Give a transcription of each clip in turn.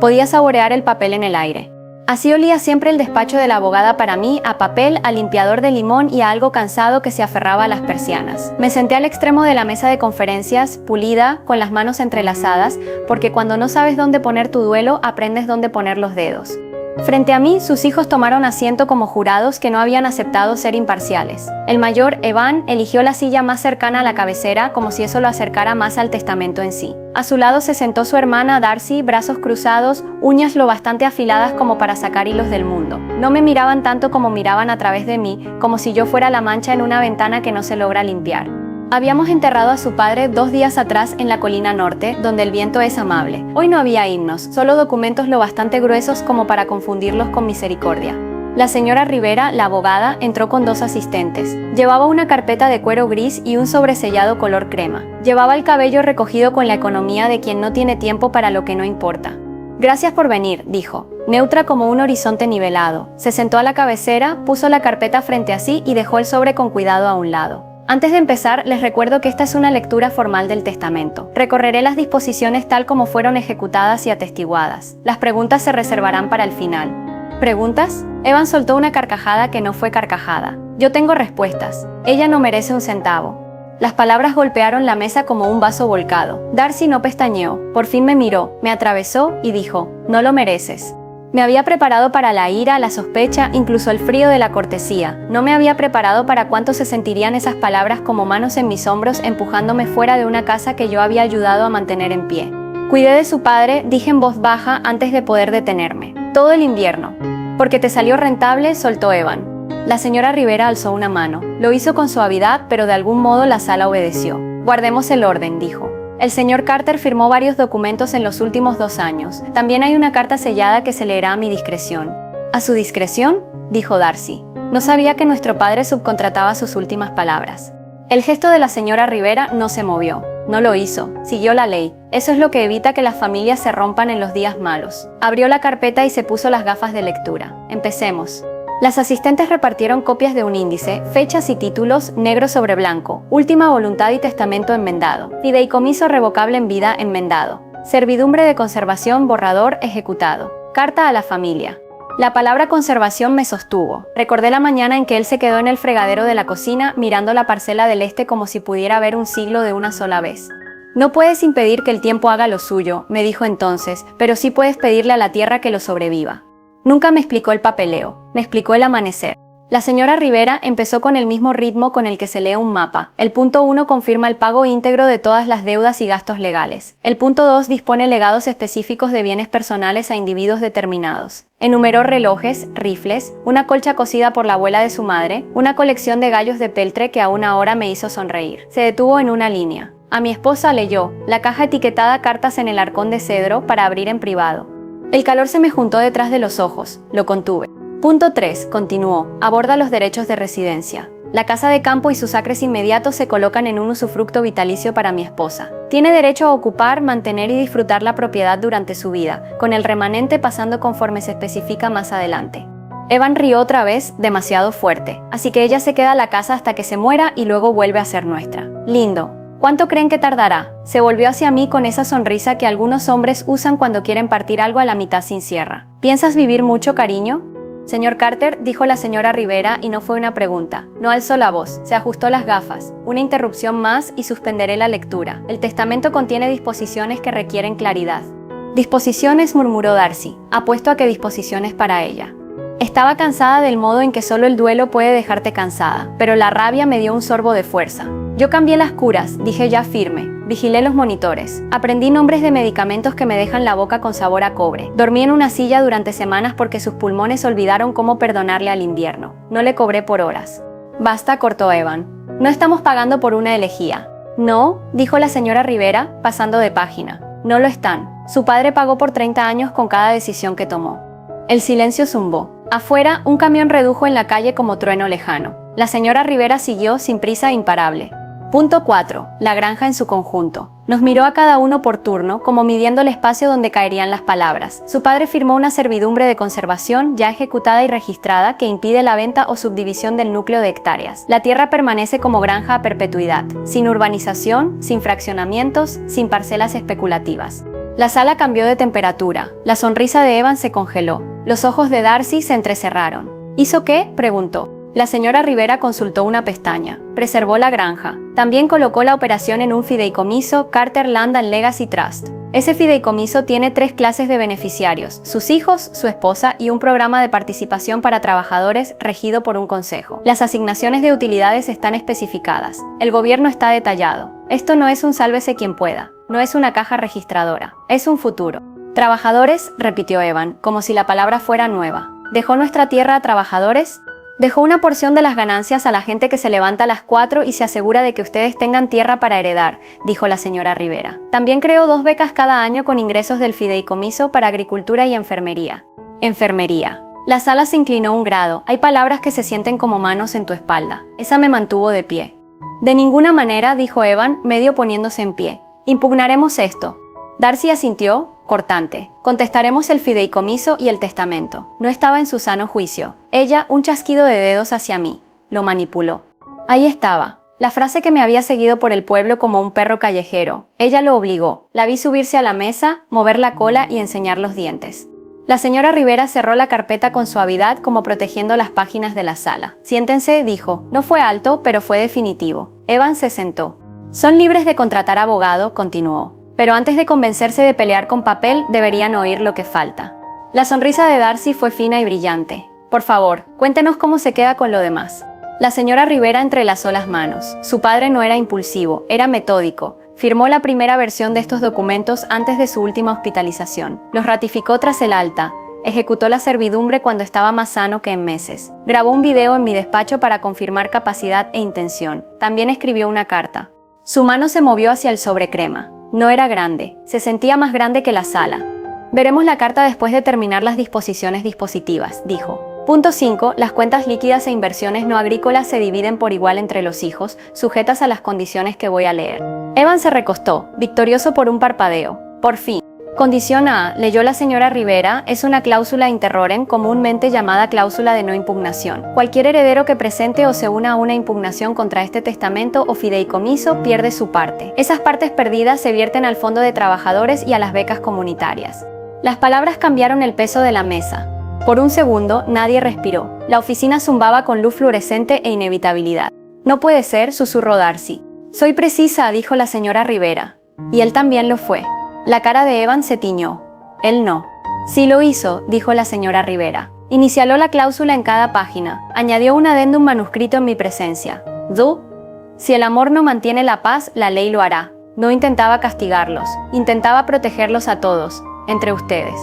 Podía saborear el papel en el aire. Así olía siempre el despacho de la abogada para mí, a papel, a limpiador de limón y a algo cansado que se aferraba a las persianas. Me senté al extremo de la mesa de conferencias, pulida, con las manos entrelazadas, porque cuando no sabes dónde poner tu duelo, aprendes dónde poner los dedos. Frente a mí, sus hijos tomaron asiento como jurados que no habían aceptado ser imparciales. El mayor, Evan, eligió la silla más cercana a la cabecera, como si eso lo acercara más al testamento en sí. A su lado se sentó su hermana, Darcy, brazos cruzados, uñas lo bastante afiladas como para sacar hilos del mundo. No me miraban tanto como miraban a través de mí, como si yo fuera la mancha en una ventana que no se logra limpiar. Habíamos enterrado a su padre 2 días atrás en la colina norte, donde el viento es amable. Hoy no había himnos, solo documentos lo bastante gruesos como para confundirlos con misericordia. La señora Rivera, la abogada, entró con 2 asistentes. Llevaba una carpeta de cuero gris y un sobresellado color crema. Llevaba el cabello recogido con la economía de quien no tiene tiempo para lo que no importa. Gracias por venir, dijo, neutra como un horizonte nivelado. Se sentó a la cabecera, puso la carpeta frente a sí y dejó el sobre con cuidado a un lado. Antes de empezar, les recuerdo que esta es una lectura formal del testamento. Recorreré las disposiciones tal como fueron ejecutadas y atestiguadas. Las preguntas se reservarán para el final. ¿Preguntas? Evan soltó una carcajada que no fue carcajada. Yo tengo respuestas. Ella no merece un centavo. Las palabras golpearon la mesa como un vaso volcado. Darcy no pestañeó. Por fin me miró, me atravesó y dijo, no lo mereces. Me había preparado para la ira, la sospecha, incluso el frío de la cortesía. No me había preparado para cuánto se sentirían esas palabras como manos en mis hombros empujándome fuera de una casa que yo había ayudado a mantener en pie. Cuidé de su padre, dije en voz baja antes de poder detenerme. Todo el invierno. Porque te salió rentable, soltó Evan. La señora Rivera alzó una mano. Lo hizo con suavidad, pero de algún modo la sala obedeció. Guardemos el orden, dijo. El señor Carter firmó varios documentos en los últimos 2 años. También hay una carta sellada que se leerá a mi discreción. ¿A su discreción?, dijo Darcy. No sabía que nuestro padre subcontrataba sus últimas palabras. El gesto de la señora Rivera no se movió. No lo hizo. Siguió la ley. Eso es lo que evita que las familias se rompan en los días malos. Abrió la carpeta y se puso las gafas de lectura. Empecemos. Las asistentes repartieron copias de un índice, fechas y títulos, negro sobre blanco, última voluntad y testamento enmendado, fideicomiso revocable en vida enmendado, servidumbre de conservación borrador ejecutado, carta a la familia. La palabra conservación me sostuvo. Recordé la mañana en que él se quedó en el fregadero de la cocina mirando la parcela del este como si pudiera ver un siglo de una sola vez. No puedes impedir que el tiempo haga lo suyo, me dijo entonces, pero sí puedes pedirle a la tierra que lo sobreviva. Nunca me explicó el papeleo, me explicó el amanecer. La señora Rivera empezó con el mismo ritmo con el que se lee un mapa. El punto 1 confirma el pago íntegro de todas las deudas y gastos legales. El punto 2 dispone legados específicos de bienes personales a individuos determinados. Enumeró relojes, rifles, una colcha cosida por la abuela de su madre, una colección de gallos de peltre que aún ahora me hizo sonreír. Se detuvo en una línea. A mi esposa leyó, la caja etiquetada cartas en el arcón de cedro para abrir en privado. El calor se me juntó detrás de los ojos, lo contuve. Punto 3, continuó, aborda los derechos de residencia. La casa de campo y sus acres inmediatos se colocan en un usufructo vitalicio para mi esposa. Tiene derecho a ocupar, mantener y disfrutar la propiedad durante su vida, con el remanente pasando conforme se especifica más adelante. Evan rió otra vez, demasiado fuerte, así que ella se queda a la casa hasta que se muera y luego vuelve a ser nuestra. Lindo. ¿Cuánto creen que tardará? Se volvió hacia mí con esa sonrisa que algunos hombres usan cuando quieren partir algo a la mitad sin cierra. ¿Piensas vivir mucho, cariño? Señor Carter, dijo la señora Rivera y no fue una pregunta. No alzó la voz, se ajustó las gafas. Una interrupción más y suspenderé la lectura. El testamento contiene disposiciones que requieren claridad. Disposiciones, murmuró Darcy. Apuesto a que disposiciones para ella. Estaba cansada del modo en que solo el duelo puede dejarte cansada, pero la rabia me dio un sorbo de fuerza. Yo cambié las curas, dije ya firme. Vigilé los monitores. Aprendí nombres de medicamentos que me dejan la boca con sabor a cobre. Dormí en una silla durante semanas porque sus pulmones olvidaron cómo perdonarle al invierno. No le cobré por horas. Basta, cortó Evan. No estamos pagando por una elegía. No, dijo la señora Rivera, pasando de página. No lo están. Su padre pagó por 30 años con cada decisión que tomó. El silencio zumbó. Afuera, un camión redujo en la calle como trueno lejano. La señora Rivera siguió sin prisa e imparable. Punto 4. La granja en su conjunto. Nos miró a cada uno por turno, como midiendo el espacio donde caerían las palabras. Su padre firmó una servidumbre de conservación ya ejecutada y registrada que impide la venta o subdivisión del núcleo de hectáreas. La tierra permanece como granja a perpetuidad, sin urbanización, sin fraccionamientos, sin parcelas especulativas. La sala cambió de temperatura. La sonrisa de Evan se congeló. Los ojos de Darcy se entrecerraron. ¿Hizo qué?, preguntó. La señora Rivera consultó una pestaña. Preservó la granja. También colocó la operación en un fideicomiso Carter Land and Legacy Trust. Ese fideicomiso tiene 3 clases de beneficiarios: sus hijos, su esposa y un programa de participación para trabajadores regido por un consejo. Las asignaciones de utilidades están especificadas. El gobierno está detallado. Esto no es un sálvese quien pueda. No es una caja registradora. Es un futuro. Trabajadores, repitió Evan, como si la palabra fuera nueva. ¿Dejó nuestra tierra a trabajadores? Dejó una porción de las ganancias a la gente que se levanta a las 4 y se asegura de que ustedes tengan tierra para heredar, dijo la señora Rivera. También creó 2 becas cada año con ingresos del fideicomiso para agricultura y enfermería. Enfermería. La sala se inclinó un grado. Hay palabras que se sienten como manos en tu espalda. Esa me mantuvo de pie. De ninguna manera, dijo Evan, medio poniéndose en pie. Impugnaremos esto. Darcy asintió, cortante. Contestaremos el fideicomiso y el testamento. No estaba en su sano juicio. Ella, un chasquido de dedos hacia mí. Lo manipuló. Ahí estaba. La frase que me había seguido por el pueblo como un perro callejero. Ella lo obligó. La vi subirse a la mesa, mover la cola y enseñar los dientes. La señora Rivera cerró la carpeta con suavidad, como protegiendo las páginas de la sala. Siéntense, dijo. No fue alto, pero fue definitivo. Evan se sentó. Son libres de contratar abogado, continuó. Pero antes de convencerse de pelear con papel, deberían oír lo que falta. La sonrisa de Darcy fue fina y brillante. Por favor, cuéntenos cómo se queda con lo demás. La señora Rivera entrelazó las manos. Su padre no era impulsivo, era metódico. Firmó la primera versión de estos documentos antes de su última hospitalización. Los ratificó tras el alta. Ejecutó la servidumbre cuando estaba más sano que en meses. Grabó un video en mi despacho para confirmar capacidad e intención. También escribió una carta. Su mano se movió hacia el sobre crema. No era grande, se sentía más grande que la sala. Veremos la carta después de terminar las disposiciones dispositivas, dijo. Punto 5. Las cuentas líquidas e inversiones no agrícolas se dividen por igual entre los hijos, sujetas a las condiciones que voy a leer. Evan se recostó, victorioso por un parpadeo. Por fin. Condición A, leyó la señora Rivera, es una cláusula in terrorem, comúnmente llamada cláusula de no impugnación. Cualquier heredero que presente o se una a una impugnación contra este testamento o fideicomiso pierde su parte. Esas partes perdidas se vierten al fondo de trabajadores y a las becas comunitarias. Las palabras cambiaron el peso de la mesa. Por un segundo, nadie respiró. La oficina zumbaba con luz fluorescente e inevitabilidad. No puede ser, susurró Darcy. Soy precisa, dijo la señora Rivera. Y él también lo fue. La cara de Evan se tiñó. Él no. Sí lo hizo, dijo la señora Rivera. Inicialó la cláusula en cada página. Añadió un adendum manuscrito en mi presencia. Si el amor no mantiene la paz, la ley lo hará. No intentaba castigarlos. Intentaba protegerlos a todos, entre ustedes.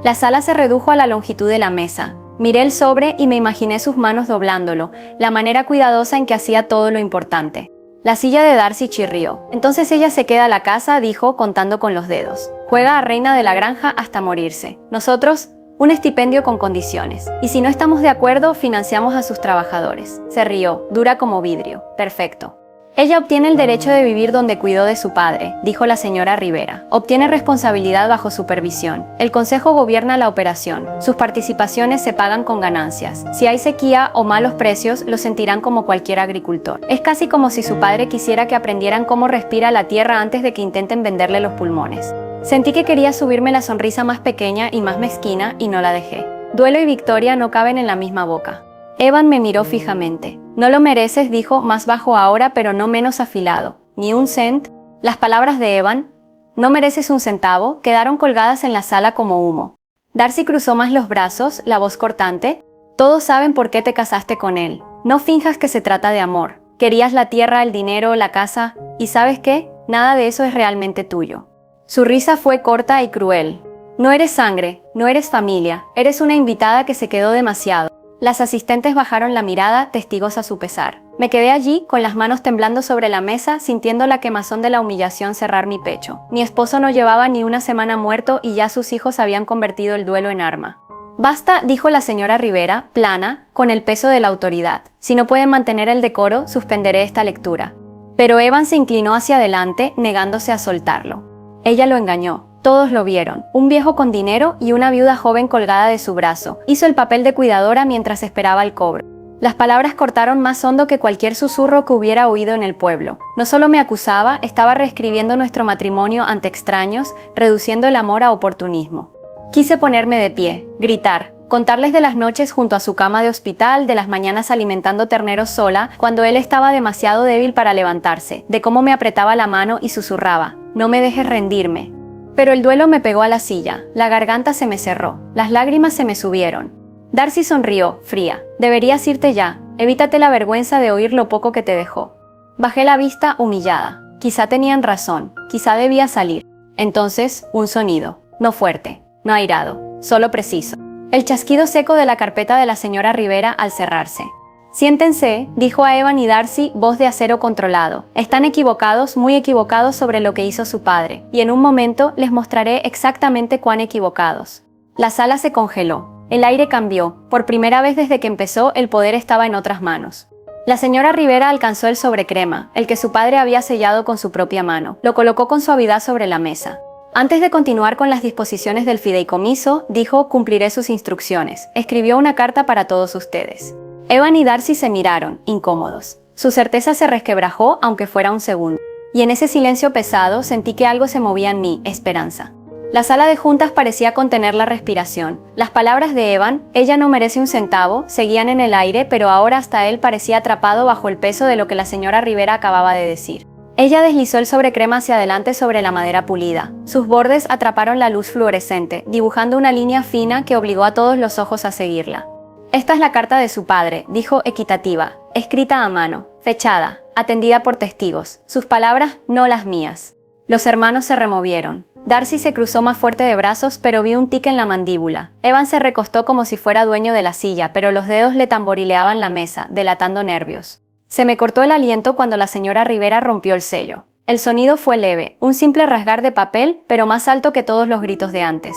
La sala se redujo a la longitud de la mesa. Miré el sobre y me imaginé sus manos doblándolo, la manera cuidadosa en que hacía todo lo importante. La silla de Darcy chirrió. Entonces ella se queda a la casa, dijo, contando con los dedos. Juega a reina de la granja hasta morirse. Nosotros, un estipendio con condiciones. Y si no estamos de acuerdo, financiamos a sus trabajadores. Se rió, dura como vidrio. Perfecto. Ella obtiene el derecho de vivir donde cuidó de su padre, dijo la señora Rivera. Obtiene responsabilidad bajo supervisión. El consejo gobierna la operación. Sus participaciones se pagan con ganancias. Si hay sequía o malos precios, lo sentirán como cualquier agricultor. Es casi como si su padre quisiera que aprendieran cómo respira la tierra antes de que intenten venderle los pulmones. Sentí que quería subirme la sonrisa más pequeña y más mezquina y no la dejé. Duelo y victoria no caben en la misma boca. Evan me miró fijamente. No lo mereces, dijo, más bajo ahora, pero no menos afilado. ¿Ni un cent? Las palabras de Evan, no mereces un centavo, quedaron colgadas en la sala como humo. Darcy cruzó más los brazos, la voz cortante. Todos saben por qué te casaste con él. No finjas que se trata de amor. Querías la tierra, el dinero, la casa. ¿Y sabes qué? Nada de eso es realmente tuyo. Su risa fue corta y cruel. No eres sangre, no eres familia, eres una invitada que se quedó demasiado. Las asistentes bajaron la mirada, testigos a su pesar. Me quedé allí, con las manos temblando sobre la mesa, sintiendo la quemazón de la humillación cerrar mi pecho. Mi esposo no llevaba ni una semana muerto y ya sus hijos habían convertido el duelo en arma. Basta, dijo la señora Rivera, plana, con el peso de la autoridad. Si no pueden mantener el decoro, suspenderé esta lectura. Pero Evan se inclinó hacia adelante, negándose a soltarlo. Ella lo engañó. Todos lo vieron. Un viejo con dinero y una viuda joven colgada de su brazo. Hizo el papel de cuidadora mientras esperaba el cobro. Las palabras cortaron más hondo que cualquier susurro que hubiera oído en el pueblo. No solo me acusaba, estaba reescribiendo nuestro matrimonio ante extraños, reduciendo el amor a oportunismo. Quise ponerme de pie, gritar, contarles de las noches junto a su cama de hospital, de las mañanas alimentando terneros sola, cuando él estaba demasiado débil para levantarse, de cómo me apretaba la mano y susurraba, no me dejes rendirme. Pero el duelo me pegó a la silla, la garganta se me cerró, las lágrimas se me subieron. Darcy sonrió, fría. Deberías irte ya. Evítate la vergüenza de oír lo poco que te dejó. Bajé la vista, humillada. Quizá tenían razón. Quizá debía salir. Entonces, un sonido. No fuerte, no airado, solo preciso. El chasquido seco de la carpeta de la señora Rivera al cerrarse. Siéntense, dijo a Evan y Darcy, voz de acero controlado. Están equivocados, muy equivocados sobre lo que hizo su padre. Y en un momento les mostraré exactamente cuán equivocados. La sala se congeló. El aire cambió. Por primera vez desde que empezó, el poder estaba en otras manos. La señora Rivera alcanzó el sobrecrema, el que su padre había sellado con su propia mano. Lo colocó con suavidad sobre la mesa. Antes de continuar con las disposiciones del fideicomiso, dijo, cumpliré sus instrucciones. Escribió una carta para todos ustedes. Evan y Darcy se miraron, incómodos. Su certeza se resquebrajó, aunque fuera un segundo. Y en ese silencio pesado sentí que algo se movía en mí, esperanza. La sala de juntas parecía contener la respiración. Las palabras de Evan, ella no merece un centavo, seguían en el aire, pero ahora hasta él parecía atrapado bajo el peso de lo que la señora Rivera acababa de decir. Ella deslizó el sobrecrema hacia adelante sobre la madera pulida. Sus bordes atraparon la luz fluorescente, dibujando una línea fina que obligó a todos los ojos a seguirla. Esta es la carta de su padre, dijo equitativa, escrita a mano, fechada, atendida por testigos. Sus palabras, no las mías. Los hermanos se removieron. Darcy se cruzó más fuerte de brazos, pero vi un tic en la mandíbula. Evan se recostó como si fuera dueño de la silla, pero los dedos le tamborileaban la mesa, delatando nervios. Se me cortó el aliento cuando la señora Rivera rompió el sello. El sonido fue leve, un simple rasgar de papel, pero más alto que todos los gritos de antes.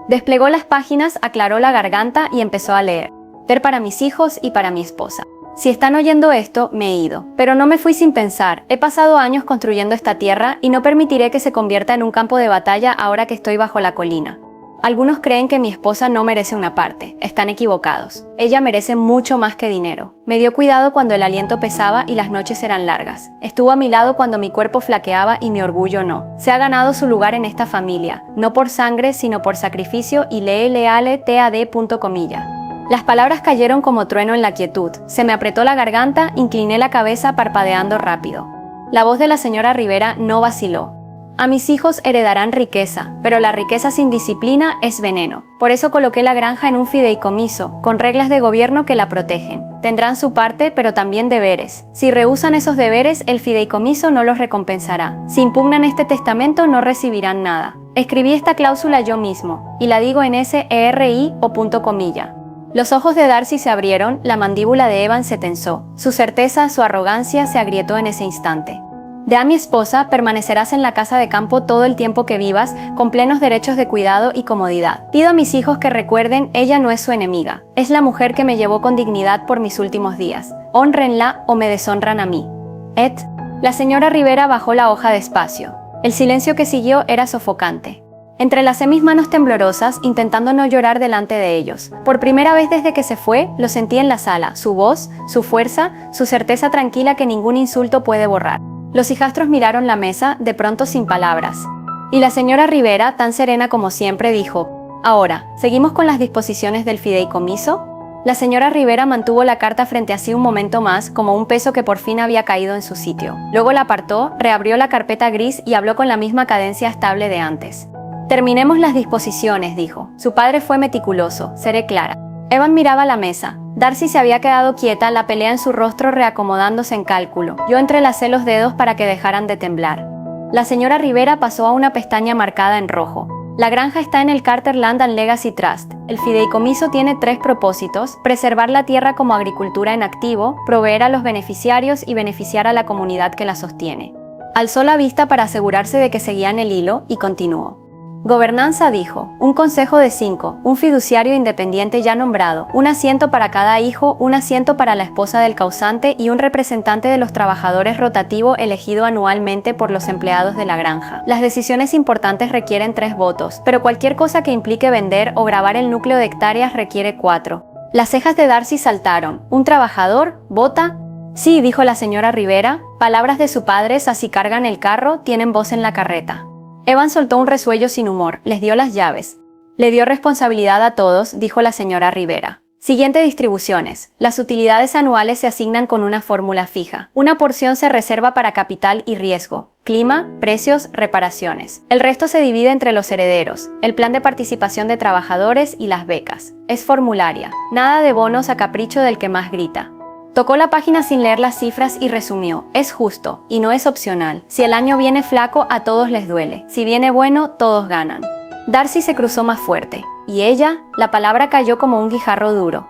Desplegó las páginas, aclaró la garganta y empezó a leer. Ver para mis hijos y para mi esposa. Si están oyendo esto, me he ido. Pero no me fui sin pensar. He pasado años construyendo esta tierra y no permitiré que se convierta en un campo de batalla ahora que estoy bajo la colina. Algunos creen que mi esposa no merece una parte. Están equivocados. Ella merece mucho más que dinero. Me dio cuidado cuando el aliento pesaba y las noches eran largas. Estuvo a mi lado cuando mi cuerpo flaqueaba y mi orgullo no. Se ha ganado su lugar en esta familia. No por sangre, sino por sacrificio y leale tad. Las palabras cayeron como trueno en la quietud. Se me apretó la garganta, incliné la cabeza parpadeando rápido. La voz de la señora Rivera no vaciló. A mis hijos heredarán riqueza, pero la riqueza sin disciplina es veneno. Por eso coloqué la granja en un fideicomiso, con reglas de gobierno que la protegen. Tendrán su parte, pero también deberes. Si rehúsan esos deberes, el fideicomiso no los recompensará. Si impugnan este testamento, no recibirán nada. Escribí esta cláusula yo mismo, y la digo en SERI o punto comilla. Los ojos de Darcy se abrieron, la mandíbula de Evan se tensó. Su certeza, su arrogancia se agrietó en ese instante. De a mi esposa, permanecerás en la casa de campo todo el tiempo que vivas, con plenos derechos de cuidado y comodidad. Pido a mis hijos que recuerden, ella no es su enemiga. Es la mujer que me llevó con dignidad por mis últimos días. Hónrenla o me deshonran a mí. La señora Rivera bajó la hoja despacio. El silencio que siguió era sofocante. Entrelacé mis manos temblorosas, intentando no llorar delante de ellos. Por primera vez desde que se fue, lo sentí en la sala, su voz, su fuerza, su certeza tranquila que ningún insulto puede borrar. Los hijastros miraron la mesa, de pronto sin palabras. Y la señora Rivera, tan serena como siempre, dijo, «Ahora, ¿seguimos con las disposiciones del fideicomiso?» La señora Rivera mantuvo la carta frente a sí un momento más, como un peso que por fin había caído en su sitio. Luego la apartó, reabrió la carpeta gris y habló con la misma cadencia estable de antes. «Terminemos las disposiciones», dijo. Su padre fue meticuloso, seré clara. Evan miraba la mesa. Darcy se había quedado quieta, la pelea en su rostro reacomodándose en cálculo. Yo entrelacé los dedos para que dejaran de temblar. La señora Rivera pasó a una pestaña marcada en rojo. La granja está en el Carter Land and Legacy Trust. El fideicomiso tiene 3 propósitos: preservar la tierra como agricultura en activo, proveer a los beneficiarios y beneficiar a la comunidad que la sostiene. Alzó la vista para asegurarse de que seguían el hilo y continuó. Gobernanza, dijo, un consejo de 5, un fiduciario independiente ya nombrado, un asiento para cada hijo, un asiento para la esposa del causante y un representante de los trabajadores rotativo elegido anualmente por los empleados de la granja. Las decisiones importantes requieren 3 votos, pero cualquier cosa que implique vender o gravar el núcleo de hectáreas requiere 4. Las cejas de Darcy saltaron. ¿Un trabajador? ¿Bota? Sí, dijo la señora Rivera. Palabras de su padre, así cargan el carro, tienen voz en la carreta. Evan soltó un resuello sin humor, les dio las llaves. Le dio responsabilidad a todos, dijo la señora Rivera. Siguiente distribuciones. Las utilidades anuales se asignan con una fórmula fija. Una porción se reserva para capital y riesgo, clima, precios, reparaciones. El resto se divide entre los herederos, el plan de participación de trabajadores y las becas. Es formularia. Nada de bonos a capricho del que más grita. Tocó la página sin leer las cifras y resumió. Es justo, y no es opcional. Si el año viene flaco, a todos les duele. Si viene bueno, todos ganan. Darcy se cruzó más fuerte. ¿Y ella? La palabra cayó como un guijarro duro.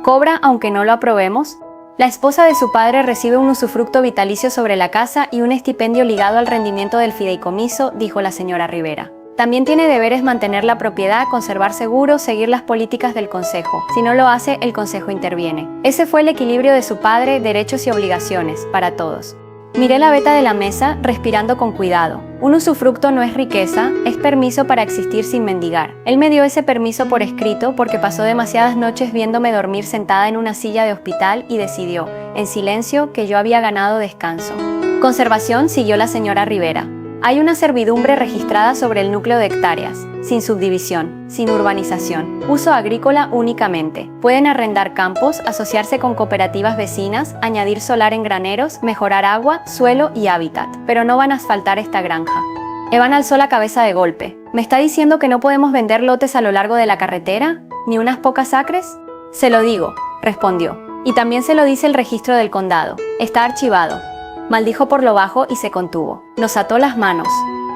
¿Cobra aunque no lo aprobemos? La esposa de su padre recibe un usufructo vitalicio sobre la casa y un estipendio ligado al rendimiento del fideicomiso, dijo la señora Rivera. También tiene deberes mantener la propiedad, conservar seguros, seguir las políticas del consejo. Si no lo hace, el consejo interviene. Ese fue el equilibrio de su padre, derechos y obligaciones, para todos. Miré la veta de la mesa, respirando con cuidado. Un usufructo no es riqueza, es permiso para existir sin mendigar. Él me dio ese permiso por escrito porque pasó demasiadas noches viéndome dormir sentada en una silla de hospital y decidió, en silencio, que yo había ganado descanso. Conservación, siguió la señora Rivera. Hay una servidumbre registrada sobre el núcleo de hectáreas, sin subdivisión, sin urbanización, uso agrícola únicamente. Pueden arrendar campos, asociarse con cooperativas vecinas, añadir solar en graneros, mejorar agua, suelo y hábitat, pero no van a asfaltar esta granja. Evan alzó la cabeza de golpe. ¿Me está diciendo que no podemos vender lotes a lo largo de la carretera? ¿Ni unas pocas acres? Se lo digo, respondió. Y también se lo dice el registro del condado. Está archivado. Maldijo por lo bajo y se contuvo. Nos ató las manos.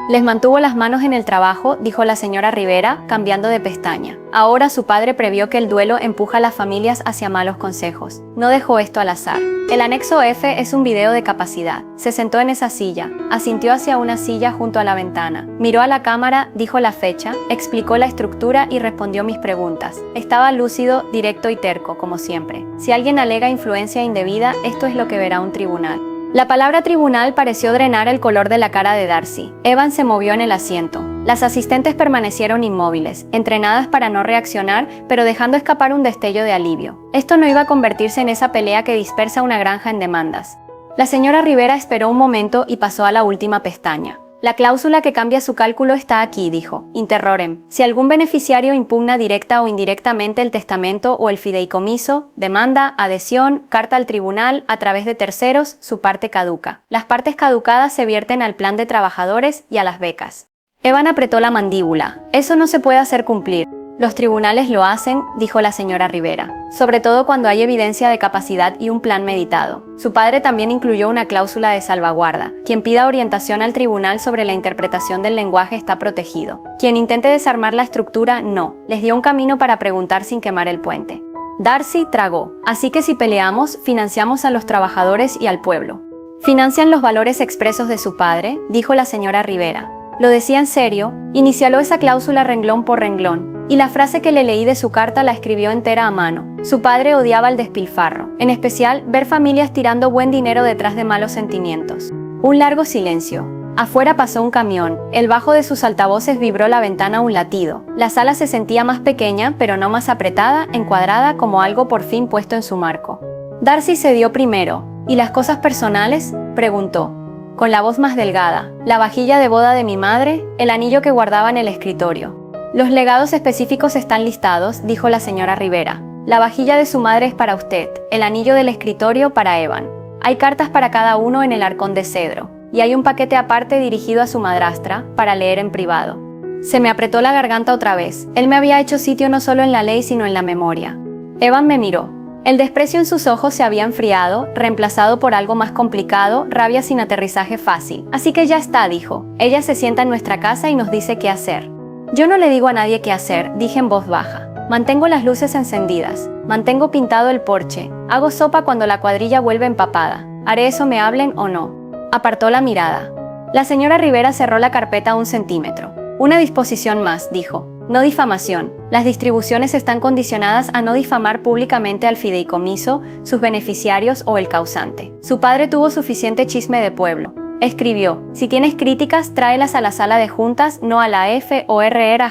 Les mantuvo las manos en el trabajo, dijo la señora Rivera, cambiando de pestaña. Ahora su padre previó que el duelo empuja a las familias hacia malos consejos. No dejó esto al azar. El anexo F es un video de capacidad. Se sentó en esa silla, asintió hacia una silla junto a la ventana. Miró a la cámara, dijo la fecha, explicó la estructura y respondió mis preguntas. Estaba lúcido, directo y terco, como siempre. Si alguien alega influencia indebida, esto es lo que verá un tribunal. La palabra tribunal pareció drenar el color de la cara de Darcy. Evan se movió en el asiento. Las asistentes permanecieron inmóviles, entrenadas para no reaccionar, pero dejando escapar un destello de alivio. Esto no iba a convertirse en esa pelea que dispersa una granja en demandas. La señora Rivera esperó un momento y pasó a la última pestaña. La cláusula que cambia su cálculo está aquí, dijo. Interrorem. Si algún beneficiario impugna directa o indirectamente el testamento o el fideicomiso, demanda, adhesión, carta al tribunal, a través de terceros, su parte caduca. Las partes caducadas se vierten al plan de trabajadores y a las becas. Evan apretó la mandíbula. Eso no se puede hacer cumplir. Los tribunales lo hacen, dijo la señora Rivera, sobre todo cuando hay evidencia de capacidad y un plan meditado. Su padre también incluyó una cláusula de salvaguarda. Quien pida orientación al tribunal sobre la interpretación del lenguaje está protegido. Quien intente desarmar la estructura, no. Les dio un camino para preguntar sin quemar el puente. Darcy tragó. Así que si peleamos, financiamos a los trabajadores y al pueblo. ¿Financian los valores expresos de su padre?, dijo la señora Rivera. Lo decía en serio, inicialó esa cláusula renglón por renglón, y la frase que le leí de su carta la escribió entera a mano. Su padre odiaba el despilfarro, en especial ver familias tirando buen dinero detrás de malos sentimientos. Un largo silencio. Afuera pasó un camión, el bajo de sus altavoces vibró la ventana un latido. La sala se sentía más pequeña, pero no más apretada, encuadrada como algo por fin puesto en su marco. Darcy cedió primero. ¿Y las cosas personales?, preguntó, con la voz más delgada. La vajilla de boda de mi madre, el anillo que guardaba en el escritorio. Los legados específicos están listados, dijo la señora Rivera. La vajilla de su madre es para usted, el anillo del escritorio para Evan. Hay cartas para cada uno en el arcón de cedro, y hay un paquete aparte dirigido a su madrastra, para leer en privado. Se me apretó la garganta otra vez. Él me había hecho sitio no solo en la ley sino en la memoria. Evan me miró. El desprecio en sus ojos se había enfriado, reemplazado por algo más complicado, rabia sin aterrizaje fácil. Así que ya está, dijo. Ella se sienta en nuestra casa y nos dice qué hacer. Yo no le digo a nadie qué hacer, dije en voz baja. Mantengo las luces encendidas, mantengo pintado el porche, hago sopa cuando la cuadrilla vuelve empapada. Haré eso me hablen o no. Apartó la mirada. La señora Rivera cerró la carpeta a 1 centímetro. Una disposición más, dijo. No difamación. Las distribuciones están condicionadas a no difamar públicamente al fideicomiso, sus beneficiarios o el causante. Su padre tuvo suficiente chisme de pueblo. Escribió: si tienes críticas, tráelas a la sala de juntas, no a la FORRJER.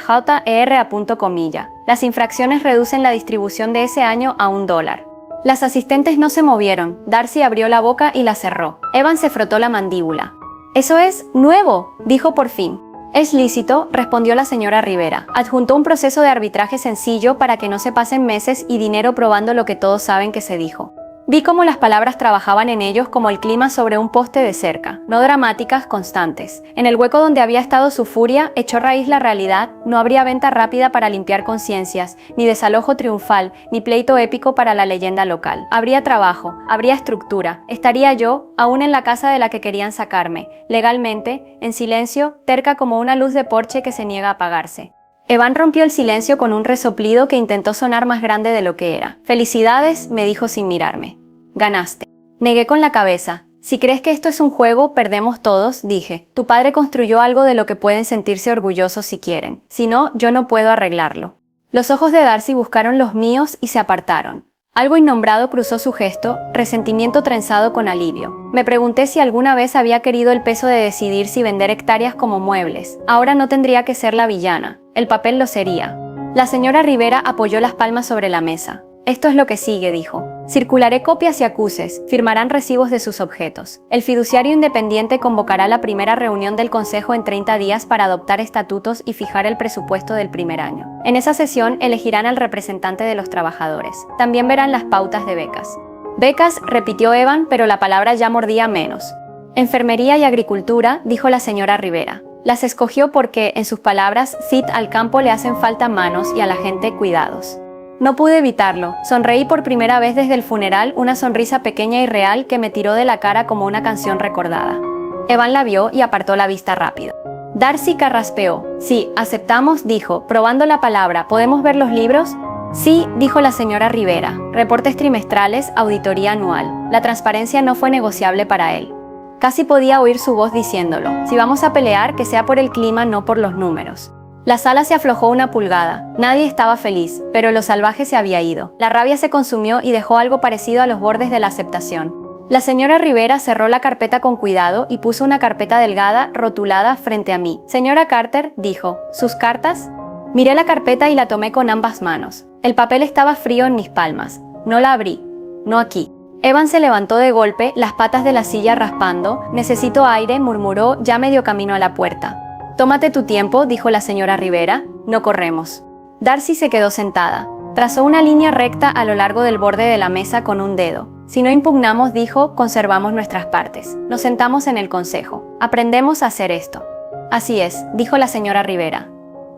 Las infracciones reducen la distribución de ese año a $1. Las asistentes no se movieron. Darcy abrió la boca y la cerró. Evan se frotó la mandíbula. «Eso es nuevo», dijo por fin. «Es lícito», respondió la señora Rivera. Adjuntó un proceso de arbitraje sencillo para que no se pasen meses y dinero probando lo que todos saben que se dijo. Vi cómo las palabras trabajaban en ellos como el clima sobre un poste de cerca, no dramáticas, constantes. En el hueco donde había estado su furia, echó raíz la realidad. No habría venta rápida para limpiar conciencias, ni desalojo triunfal, ni pleito épico para la leyenda local. Habría trabajo, habría estructura. Estaría yo, aún en la casa de la que querían sacarme, legalmente, en silencio, terca como una luz de porche que se niega a apagarse. Evan rompió el silencio con un resoplido que intentó sonar más grande de lo que era. «Felicidades», me dijo sin mirarme. «Ganaste». Negué con la cabeza. «Si crees que esto es un juego, perdemos todos», dije. «Tu padre construyó algo de lo que pueden sentirse orgullosos si quieren. Si no, yo no puedo arreglarlo». Los ojos de Darcy buscaron los míos y se apartaron. Algo innombrado cruzó su gesto, resentimiento trenzado con alivio. Me pregunté si alguna vez había querido el peso de decidir si vender hectáreas como muebles. Ahora no tendría que ser la villana. El papel lo sería. La señora Rivera apoyó las palmas sobre la mesa. «Esto es lo que sigue», dijo. «Circularé copias y acuses, firmarán recibos de sus objetos. El fiduciario independiente convocará la primera reunión del Consejo en 30 días para adoptar estatutos y fijar el presupuesto del primer año. En esa sesión elegirán al representante de los trabajadores. También verán las pautas de becas». «Becas», repitió Evan, pero la palabra ya mordía menos. «Enfermería y agricultura», dijo la señora Rivera. Las escogió porque, en sus palabras, «Cid, al campo le hacen falta manos y a la gente cuidados». No pude evitarlo. Sonreí por primera vez desde el funeral, una sonrisa pequeña y real que me tiró de la cara como una canción recordada. Evan la vio y apartó la vista rápido. Darcy carraspeó. «Sí, aceptamos», dijo, probando la palabra. «¿Podemos ver los libros?» «Sí», dijo la señora Rivera. Reportes trimestrales, auditoría anual. La transparencia no fue negociable para él. Casi podía oír su voz diciéndolo. «Si vamos a pelear, que sea por el clima, no por los números». La sala se aflojó una pulgada. Nadie estaba feliz, pero lo salvaje se había ido. La rabia se consumió y dejó algo parecido a los bordes de la aceptación. La señora Rivera cerró la carpeta con cuidado y puso una carpeta delgada, rotulada, frente a mí. «Señora Carter», dijo, «¿sus cartas?» Miré la carpeta y la tomé con ambas manos. El papel estaba frío en mis palmas. No la abrí. «No aquí». Evan se levantó de golpe, las patas de la silla raspando. «Necesito aire», murmuró, ya medio camino a la puerta. «Tómate tu tiempo», dijo la señora Rivera. «No corremos». Darcy se quedó sentada. Trazó una línea recta a lo largo del borde de la mesa con un dedo. «Si no impugnamos», dijo, «conservamos nuestras partes. Nos sentamos en el consejo. Aprendemos a hacer esto». «Así es», dijo la señora Rivera.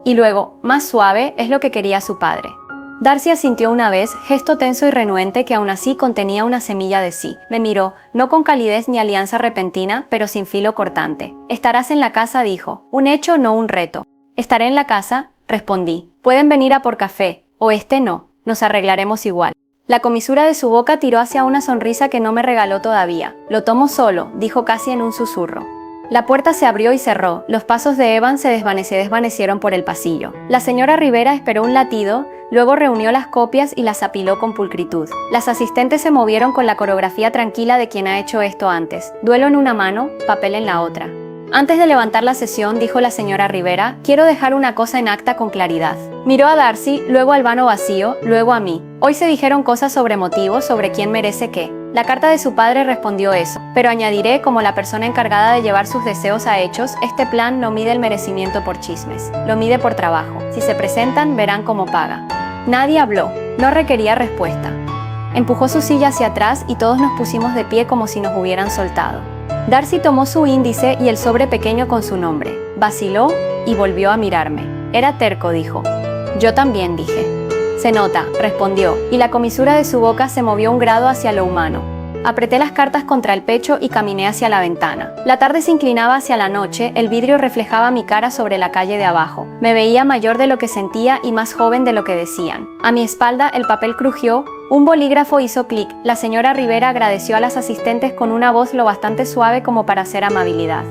Y luego, más suave, es lo que quería su padre. Darcy asintió una vez, gesto tenso y renuente que aún así contenía una semilla de sí. Me miró, no con calidez ni alianza repentina, pero sin filo cortante. «Estarás en la casa», dijo. «Un hecho, no un reto». «Estaré en la casa», respondí. «Pueden venir a por café, o no. Nos arreglaremos igual». La comisura de su boca tiró hacia una sonrisa que no me regaló todavía. «Lo tomo solo», dijo casi en un susurro. La puerta se abrió y cerró. Los pasos de Evan se desvanecieron por el pasillo. La señora Rivera esperó un latido, luego reunió las copias y las apiló con pulcritud. Las asistentes se movieron con la coreografía tranquila de quien ha hecho esto antes. Duelo en una mano, papel en la otra. Antes de levantar la sesión, dijo la señora Rivera, «Quiero dejar una cosa en acta con claridad». Miró a Darcy, luego al vano vacío, luego a mí. Hoy se dijeron cosas sobre motivos, sobre quién merece qué. La carta de su padre respondió eso, pero añadiré, como la persona encargada de llevar sus deseos a hechos, este plan no mide el merecimiento por chismes, lo mide por trabajo. Si se presentan, verán cómo paga. Nadie habló, no requería respuesta. Empujó su silla hacia atrás y todos nos pusimos de pie como si nos hubieran soltado. Darcy tomó su índice y el sobre pequeño con su nombre, vaciló y volvió a mirarme. Era terco, dijo. Yo también, dije. «Se nota», respondió, y la comisura de su boca se movió un grado hacia lo humano. Apreté las cartas contra el pecho y caminé hacia la ventana. La tarde se inclinaba hacia la noche, el vidrio reflejaba mi cara sobre la calle de abajo. Me veía mayor de lo que sentía y más joven de lo que decían. A mi espalda el papel crujió, un bolígrafo hizo clic. La señora Rivera agradeció a las asistentes con una voz lo bastante suave como para hacer amabilidad.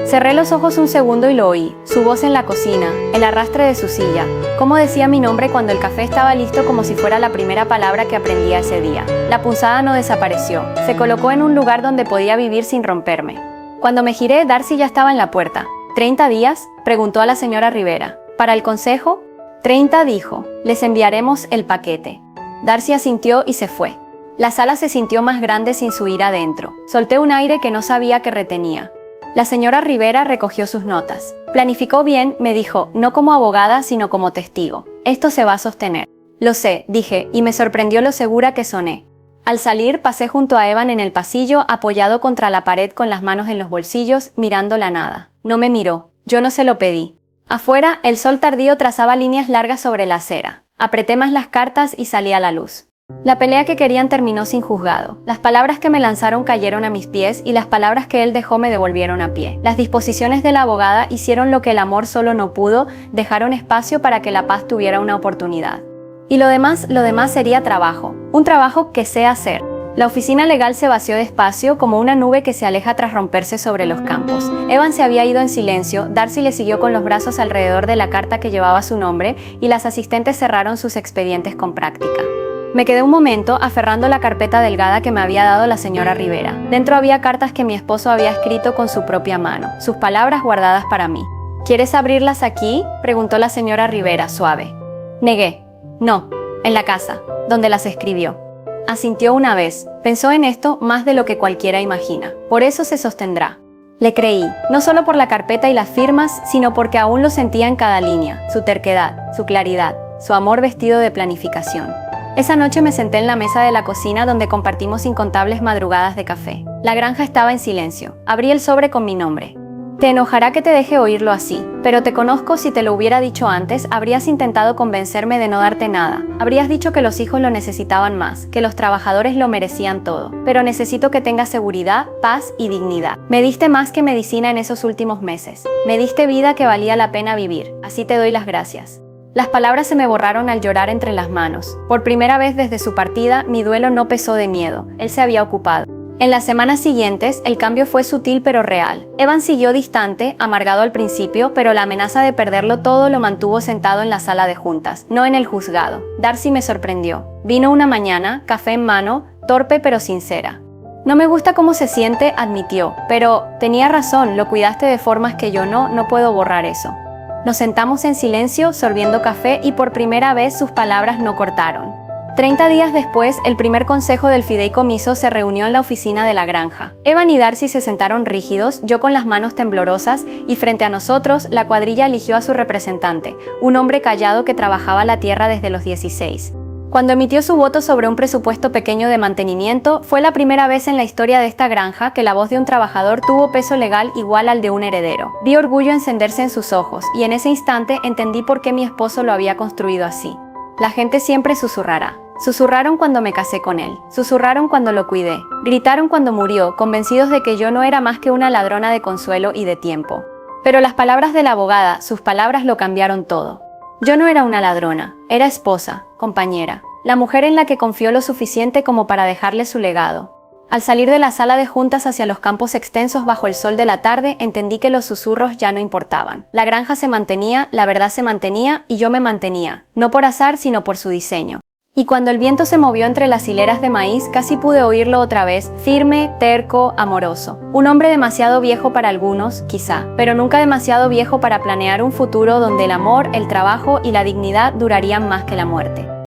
Cerré los ojos un segundo y lo oí, su voz en la cocina, el arrastre de su silla, cómo decía mi nombre cuando el café estaba listo como si fuera la primera palabra que aprendía ese día. La punzada no desapareció, se colocó en un lugar donde podía vivir sin romperme. Cuando me giré, Darcy ya estaba en la puerta. ¿30 días?, preguntó a la señora Rivera. ¿Para el consejo? 30, dijo. Les enviaremos el paquete. Darcy asintió y se fue. La sala se sintió más grande sin su ira adentro. Solté un aire que no sabía que retenía. La señora Rivera recogió sus notas. Planificó bien, me dijo, no como abogada, sino como testigo. Esto se va a sostener. Lo sé, dije, y me sorprendió lo segura que soné. Al salir, pasé junto a Evan en el pasillo, apoyado contra la pared con las manos en los bolsillos, mirando la nada. No me miró. Yo no se lo pedí. Afuera, el sol tardío trazaba líneas largas sobre la acera. Apreté más las cartas y salí a la luz. La pelea que querían terminó sin juzgado. Las palabras que me lanzaron cayeron a mis pies y las palabras que él dejó me devolvieron a pie. Las disposiciones de la abogada hicieron lo que el amor solo no pudo, dejaron espacio para que la paz tuviera una oportunidad. Y lo demás sería trabajo. Un trabajo que sé hacer. La oficina legal se vació despacio como una nube que se aleja tras romperse sobre los campos. Evan se había ido en silencio, Darcy le siguió con los brazos alrededor de la carta que llevaba su nombre y las asistentes cerraron sus expedientes con práctica. Me quedé un momento aferrando la carpeta delgada que me había dado la señora Rivera. Dentro había cartas que mi esposo había escrito con su propia mano, sus palabras guardadas para mí. ¿Quieres abrirlas aquí?, preguntó la señora Rivera, suave. Negué. No, en la casa, donde las escribió. Asintió una vez. Pensó en esto más de lo que cualquiera imagina. Por eso se sostendrá. Le creí, no solo por la carpeta y las firmas, sino porque aún lo sentía en cada línea, su terquedad, su claridad, su amor vestido de planificación. Esa noche me senté en la mesa de la cocina donde compartimos incontables madrugadas de café. La granja estaba en silencio. Abrí el sobre con mi nombre. Te enojará que te deje oírlo así, pero te conozco. Si te lo hubiera dicho antes, habrías intentado convencerme de no darte nada. Habrías dicho que los hijos lo necesitaban más, que los trabajadores lo merecían todo. Pero necesito que tengas seguridad, paz y dignidad. Me diste más que medicina en esos últimos meses. Me diste vida que valía la pena vivir. Así te doy las gracias. Las palabras se me borraron al llorar entre las manos. Por primera vez desde su partida, mi duelo no pesó de miedo. Él se había ocupado. En las semanas siguientes, el cambio fue sutil pero real. Evan siguió distante, amargado al principio, pero la amenaza de perderlo todo lo mantuvo sentado en la sala de juntas, no en el juzgado. Darcy me sorprendió. Vino una mañana, café en mano, torpe pero sincera. No me gusta cómo se siente, admitió, pero tenía razón, lo cuidaste de formas que yo no puedo borrar eso. Nos sentamos en silencio, sorbiendo café, y por primera vez sus palabras no cortaron. 30 días después, el primer consejo del fideicomiso se reunió en la oficina de la granja. Evan y Darcy se sentaron rígidos, yo con las manos temblorosas, y frente a nosotros, la cuadrilla eligió a su representante, un hombre callado que trabajaba la tierra desde los 16. Cuando emitió su voto sobre un presupuesto pequeño de mantenimiento, fue la primera vez en la historia de esta granja que la voz de un trabajador tuvo peso legal igual al de un heredero. Vi orgullo encenderse en sus ojos, y en ese instante entendí por qué mi esposo lo había construido así. La gente siempre susurrará. Susurraron cuando me casé con él, susurraron cuando lo cuidé, gritaron cuando murió, convencidos de que yo no era más que una ladrona de consuelo y de tiempo. Pero las palabras de la abogada, sus palabras lo cambiaron todo. Yo no era una ladrona, era esposa, compañera, la mujer en la que confió lo suficiente como para dejarle su legado. Al salir de la sala de juntas hacia los campos extensos bajo el sol de la tarde, entendí que los susurros ya no importaban. La granja se mantenía, la verdad se mantenía y yo me mantenía, no por azar sino por su diseño. Y cuando el viento se movió entre las hileras de maíz, casi pude oírlo otra vez, firme, terco, amoroso. Un hombre demasiado viejo para algunos, quizá, pero nunca demasiado viejo para planear un futuro donde el amor, el trabajo y la dignidad durarían más que la muerte.